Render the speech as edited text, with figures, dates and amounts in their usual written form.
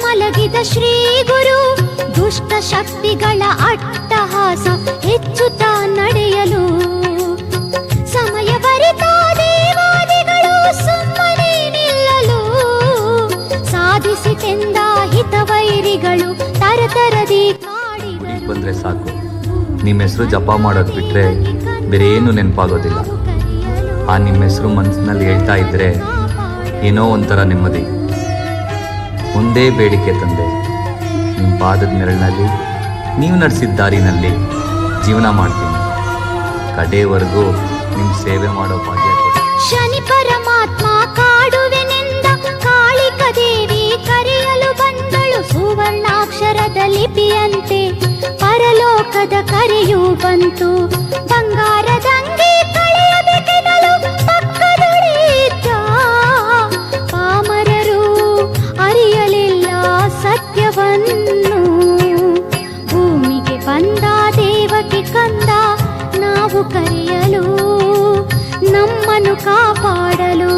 ಮಲಗಿದ ಶ್ರೀ ಗುರು ದುಷ್ಟ ಶಕ್ತಿಗಳ ಅಟ್ಟಹಾಸ ಹೆಚ್ಚುತ್ತಾ ನಡೆಯಲು ಸಮಯ ಬರಿತ ದೇವಾದಿಗಳು ಸುಮ್ಮನೆ ನಿಲ್ಲಲು ಸಾಧಿಸಿತೆಂದ ಹಿತವೈರಿಗಳು ತರತರದಿ ಕಾಡಿದರು. ಬಂದ್ರೆ ಸಾಕು, ನಿಮ್ಮ ಹೆಸರು ಜಪ ಮಾಡೋದು ಬಿಟ್ರೆ ಬೇರೆ ಏನು ನೆನಪಾಗೋದಿಲ್ಲ. ಆ ನಿಮ್ಮ ಹೆಸರು ಮನಸ್ಸಿನಲ್ಲಿ ಹೇಳ್ತಾ ಇದ್ರೆ ಏನೋ ಒಂಥರ ನೆಮ್ಮದಿ. ಒಂದೇ ಬೇಡಿಕೆ ತಂದೆ, ನಿಮ್ಮ ಪಾದದ ನೆರಳಿನಲ್ಲಿ ನೀವು ನಡೆಸಿದ ದಾರಿನಲ್ಲಿ ಜೀವನ ಮಾಡ್ತೀನಿ. ಕಡೆಯವರೆಗೂ ನಿಮ್ಮ ಸೇವೆ ಮಾಡೋ ಭಾಗ್ಯ ಕೊಡಿ. ಶನಿ ಪರಮಾತ್ಮ ಕಾಡುವೆನೆಂದ ಕಾಳಿಕ ದೇವಿ ಕರೆಯಲು ಬಂದಳು ಸುವರ್ಣಾಕ್ಷರದ ಲಿಪಿಯಂತೆ. ಪರಲೋಕದ ಕರೆಯೂ ಬಂತು, ಬಂಗಾರದಂಗೆ ಕಳೆಯಬೇಕೆನ್ನಲು ಪಕ್ಕದೊಡೆಯಿದ್ದ. ಪಾಮರರು ಅರಿಯಲಿಲ್ಲ ಸತ್ಯವನ್ನು. ಭೂಮಿಗೆ ಬಂದ ದೇವಕ್ಕೆ ಕಂದ ನಾವು ಕರೆಯಲು, ನಮ್ಮನ್ನು ಕಾಪಾಡಲು.